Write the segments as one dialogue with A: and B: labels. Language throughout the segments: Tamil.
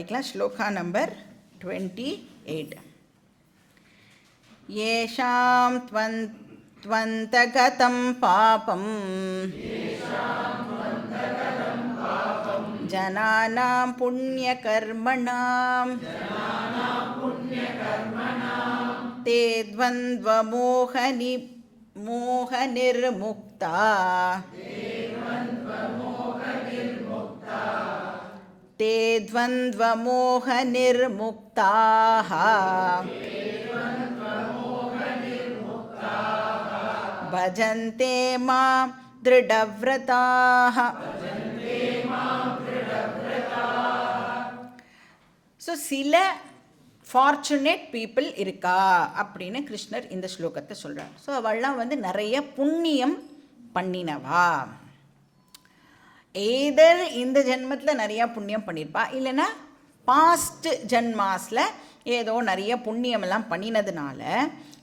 A: श्लोका नंबर 28. येषां त्वन्तगतं पापं जनानां पुण्यकर्मणां ते द्वन्द्वमोहनिर्मुक्ता ते द्वन्द्वमोहनिर्मुक्ताः भजन्ते मां दृढव्रताः. ஸோ சில ஃபார்ச்சுனேட் பீப்புள் இருக்கா அப்படின்னு கிருஷ்ணர் இந்த ஸ்லோகத்தை சொல்கிறார். ஸோ அவள்லாம் நிறைய புண்ணியம் பண்ணினவா. எய்தர் இந்த ஜென்மத்தில் நிறையா புண்ணியம் பண்ணியிருப்பா, இல்லைன்னா பாஸ்ட் ஜென்மாஸில் ஏதோ நிறைய புண்ணியமெல்லாம் பண்ணினதுனால.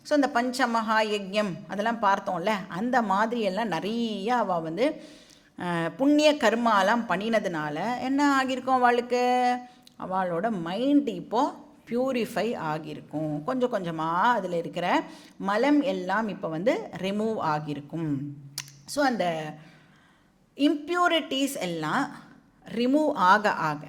A: ஸோ இந்த பஞ்சமகா யஜ்யம் அதெல்லாம் பார்த்தோம்ல, அந்த மாதிரியெல்லாம் நிறைய அவள் புண்ணிய கர்மாலாம் பண்ணினதுனால என்ன ஆகியிருக்கும், அவளுக்கு அவளோட மைண்ட் இப்போது ப்யூரிஃபை ஆகியிருக்கும். கொஞ்சம் கொஞ்சமாக அதில் இருக்கிற மலம் எல்லாம் இப்போ ரிமூவ் ஆகியிருக்கும். ஸோ அந்த இம்ப்யூரிட்டிஸ் எல்லாம் ரிமூவ் ஆக ஆக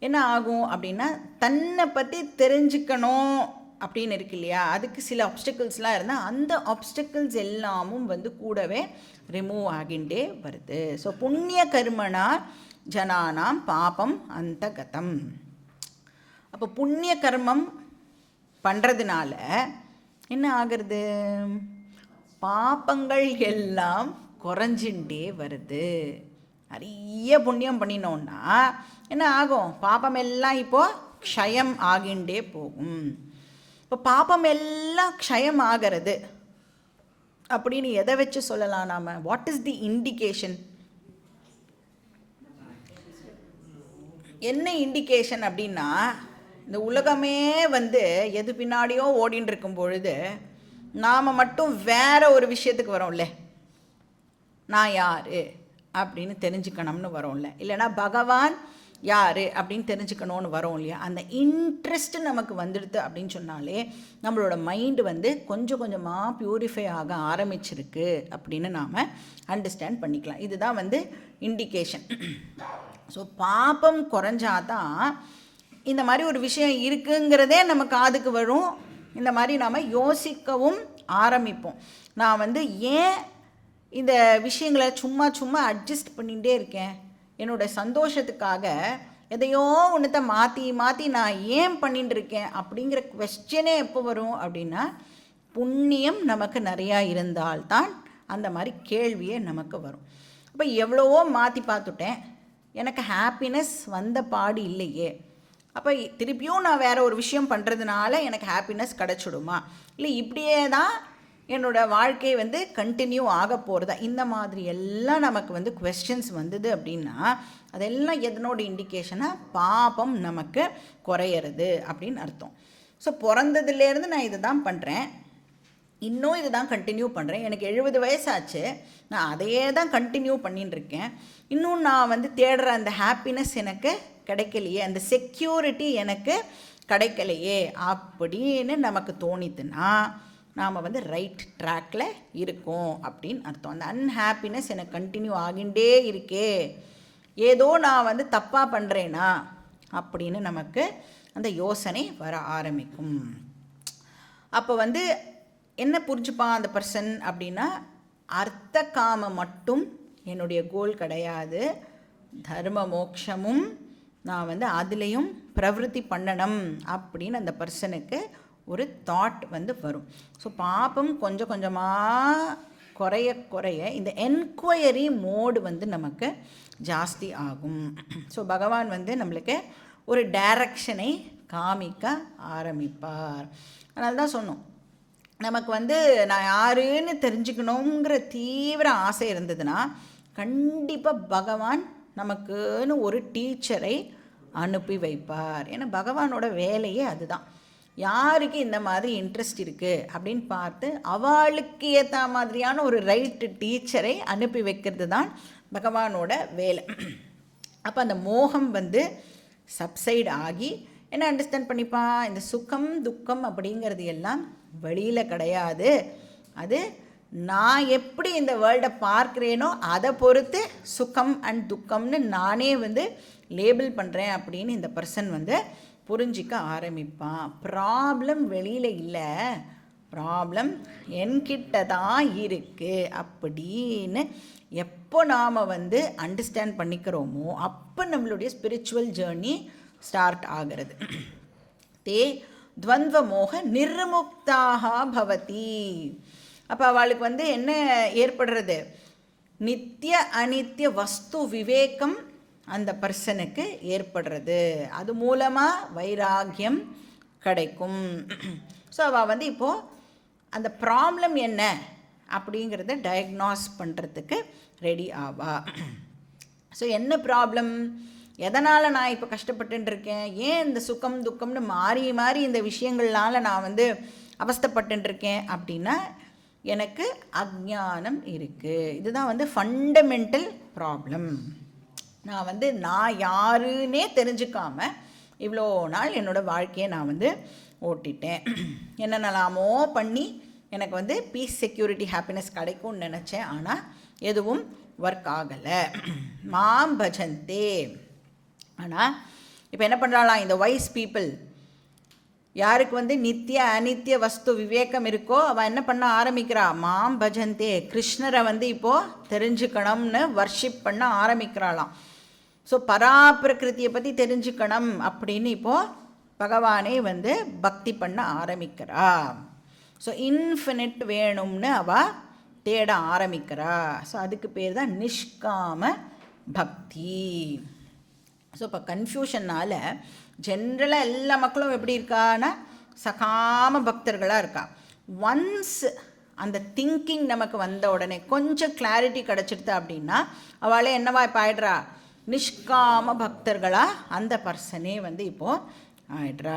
A: என்ன ஆகும் அப்படின்னா, தன்னை பற்றி தெரிஞ்சுக்கணும் அப்படின்னு இருக்கு இல்லையா, அதுக்கு சில ஆப்ஸ்டிக்கிள்ஸ்லாம் இருந்தால் அந்த ஆப்ஸ்டிக்கிள்ஸ் எல்லாமும் கூடவே ரிமூவ் ஆகிண்டே வருது. ஸோ புண்ணிய கர்மனா ஜனானாம் பாபம் அந்த கதம். அப்போ புண்ணிய கர்மம் பண்ணுறதுனால என்ன ஆகிறது, பாப்பங்கள் எல்லாம் குறைஞ்சின்றே வருது. நிறைய புண்ணியம் பண்ணினோன்னா என்ன ஆகும், பாப்பம் எல்லாம் இப்போது க்ஷயம் ஆகிண்டே போகும். இப்போ பாப்பம் எல்லாம் க்ஷயம் ஆகிறது அப்படின்னு எதை வச்சு சொல்லலாம் நாம்? What is the indication? என்ன இண்டிகேஷன் அப்படின்னா, இந்த உலகமே எது பின்னாடியோ ஓடின்னு இருக்கும் பொழுது நாம் மட்டும் வேற ஒரு விஷயத்துக்கு வரோம்ல, நான் யார் அப்படின்னு தெரிஞ்சுக்கணும்னு வரோம்ல, இல்லைனா பகவான் யார் அப்படின்னு தெரிஞ்சுக்கணும்னு வரோம் இல்லையா. அந்த இன்ட்ரெஸ்ட் நமக்கு வந்துடுது அப்படின்னு சொன்னாலே நம்மளோட மைண்டு கொஞ்சம் கொஞ்சமாக ப்யூரிஃபை ஆக ஆரம்பிச்சிருக்கு அப்படின்னு நாம் அண்டர்ஸ்டாண்ட் பண்ணிக்கலாம். இதுதான் இண்டிகேஷன். ஸோ பாப்பம் குறைஞ்சாதான் இந்த மாதிரி ஒரு விஷயம் இருக்குங்கிறதே நம்ம காதுக்கு வரும். இந்த மாதிரி நாம் யோசிக்கவும் ஆரம்பிப்போம். நான் ஏன் இந்த விஷயங்களை சும்மா சும்மா அட்ஜஸ்ட் பண்ணிகிட்டே இருக்கேன், என்னோடய சந்தோஷத்துக்காக எதையோ ஒன்றத்தை மாற்றி மாற்றி நான் ஏன் பண்ணிட்டு இருக்கேன் அப்படிங்கிற குவெஸ்டனே எப்போ வரும் அப்படின்னா, புண்ணியம் நமக்கு நிறையா இருந்தால்தான் அந்த மாதிரி கேள்வியே நமக்கு வரும். அப்போ எவ்வளவோ மாற்றி பார்த்துட்டேன், எனக்கு ஹாப்பினஸ் வந்த பாடு இல்லையே, அப்போ திருப்பியும் நான் வேறு ஒரு விஷயம் பண்ணுறதுனால எனக்கு ஹாப்பினஸ் கிடச்சிடுமா, இல்லை இப்படியே தான் என்னோடய வாழ்க்கை கண்டினியூ ஆக போகிறதா, இந்த மாதிரி எல்லாம் நமக்கு குவெஸ்டன்ஸ் வந்தது அப்படின்னா அதெல்லாம் எதனோட இண்டிகேஷனாக பாபம் நமக்கு குறையிறது அப்படின்னு அர்த்தம். ஸோ பிறந்ததுலேருந்து நான் இதை தான் பண்ணுறேன், இன்னும் இதை தான் கண்டினியூ பண்ணுறேன், எனக்கு 70 வயசாச்சு, நான் அதையே தான் கண்டினியூ பண்ணின்னு இருக்கேன், இன்னும் நான் தேடுற அந்த ஹாப்பினஸ் எனக்கு கிடைக்கலையே, அந்த செக்யூரிட்டி எனக்கு கிடைக்கலையே அப்படின்னு நமக்கு தோணித்துன்னா நாம் ரைட் ட்ராக்கில் இருக்கோம் அப்படின்னு அர்த்தம். அந்த அன்ஹாப்பினஸ் எனக்கு கண்டினியூ ஆகிண்டே இருக்கே, ஏதோ நான் தப்பாக பண்ணுறேனா அப்படின்னு நமக்கு அந்த யோசனை வர ஆரம்பிக்கும். அப்போ என்ன புரிஞ்சுப்பான் அந்த பர்சன் அப்படின்னா, அர்த்த காமம் மட்டும் என்னுடைய கோல் கிடையாது, தர்ம மோட்சமும் நான் அதுலேயும் பிரவருத்தி பண்ணணும் அப்படின்னு அந்த பர்சனுக்கு ஒரு தாட் வரும். ஸோ பாப்பம் கொஞ்சம் கொஞ்சமாக குறைய குறைய இந்த என்கொயரி மோடு நமக்கு ஜாஸ்தி ஆகும். ஸோ பகவான் நம்மளுக்கு ஒரு டைரக்ஷனை காமிக்க ஆரம்பிப்பார். அதனால தான் சொன்னோம், நமக்கு நான் யாருன்னு தெரிஞ்சுக்கணுங்கிற தீவிர ஆசை இருந்ததுன்னா கண்டிப்பாக பகவான் நமக்குன்னு ஒரு டீச்சரை அனுப்பி வைப்பார். ஏன்னா பகவானோட வேலையே அதுதான். யாருக்கு இந்த மாதிரி இன்ட்ரெஸ்ட் இருக்குது அப்படின்னு பார்த்து அவளுக்கு ஏற்ற மாதிரியான ஒரு ரைட்டு டீச்சரை அனுப்பி வைக்கிறது தான் பகவானோட வேலை. அப்போ அந்த மோகம் சப்சைட் ஆகி என்ன அண்டர்ஸ்டாண்ட் பண்ணிப்பான், இந்த சுகம் துக்கம் அப்படிங்கிறது எல்லாம் வெளியில் கிடையாது, அது நான் எப்படி இந்த வேர்ல்டை பார்க்குறேனோ அதை பொறுத்து சுகம் அண்ட் துக்கம்னு நானே வந்து லேபிள் பண்ணுறேன் அப்படின்னு இந்த பர்சன் வந்து புரிஞ்சிக்க ஆரம்பிப்பான். ப்ராப்ளம் வெளியில் இல்லை, ப்ராப்ளம் என்கிட்ட தான் இருக்குது அப்படின்னு எப்போ நாம் வந்து அண்டர்ஸ்டாண்ட் பண்ணிக்கிறோமோ அப்போ நம்மளுடைய ஸ்பிரிச்சுவல் ஜேர்னி ஸ்டார்ட் ஆகிறது. தே துவந்த்வ மோக நிர்முக்தாக பவதி. அப்போ அவளுக்கு வந்து என்ன ஏற்படுறது, நித்திய அனித்திய வஸ்து விவேகம் அந்த பர்சனுக்கு ஏற்படுறது. அது மூலமாக வைராகியம் கிடைக்கும். ஸோ அவள் வந்து இப்போது அந்த ப்ராப்ளம் என்ன அப்படிங்கிறத டயக்னாஸ் பண்ணுறதுக்கு ரெடி ஆவா. ஸோ என்ன ப்ராப்ளம், எதனால் நான் இப்போ கஷ்டப்பட்டுருக்கேன், ஏன் இந்த சுகம் துக்கம்னு மாறி மாறி இந்த விஷயங்கள்னால நான் வந்து அவஸ்தைப்பட்டுருக்கேன் அப்படின்னா எனக்கு அஜ்ஞானம் இருக்குது. இதுதான் வந்து ஃபண்டமெண்டல் ப்ராப்ளம். நான் வந்து நான் யாருன்னே தெரிஞ்சுக்காம இவ்வளோ நாள் என்னோடய வாழ்க்கையை நான் வந்து ஓட்டிட்டேன். என்னென்னலாமோ பண்ணி எனக்கு வந்து பீஸ், செக்யூரிட்டி, ஹாப்பினஸ் கிடைக்கும்னு நினச்சேன். ஆனால் எதுவும் ஒர்க் ஆகலை. மாம் பஜந்தே. ஆனால் இப்போ என்ன பண்ணுறாளாம் இந்த வைஸ் பீப்புள், யாருக்கு வந்து நித்திய அனித்திய வஸ்து விவேகம் இருக்கோ அவள் என்ன பண்ண ஆரம்பிக்கிறா, மாம் பஜந்தே, கிருஷ்ணரை வந்து இப்போது தெரிஞ்சுக்கணும்னு வர்ஷிப் பண்ண ஆரம்பிக்கிறாளாம். ஸோ பராப்பிரகிருத்தியை பற்றி தெரிஞ்சுக்கணும் அப்படின்னு இப்போது பகவானே வந்து பக்தி பண்ண ஆரம்பிக்கிறா. ஸோ இன்ஃபினிட் வேணும்னு அவள் தேட ஆரம்பிக்கிறா. ஸோ அதுக்கு பேர் தான் நிஷ்காம பக்தி. ஸோ இப்போ கன்ஃபியூஷனால் ஜென்ரலாக எல்லா மக்களும் எப்படி இருக்கான்னா சகாம பக்தர்களாக இருக்கா. ஒன்ஸ் அந்த திங்கிங் நமக்கு வந்த உடனே கொஞ்சம் கிளாரிட்டி கிடச்சிடுது அப்படின்னா அவளே என்னவா இப்போ ஆயிடுறா, நிஷ்காம பக்தர்களாக அந்த பர்சனே வந்து இப்போது ஆயிடுறா.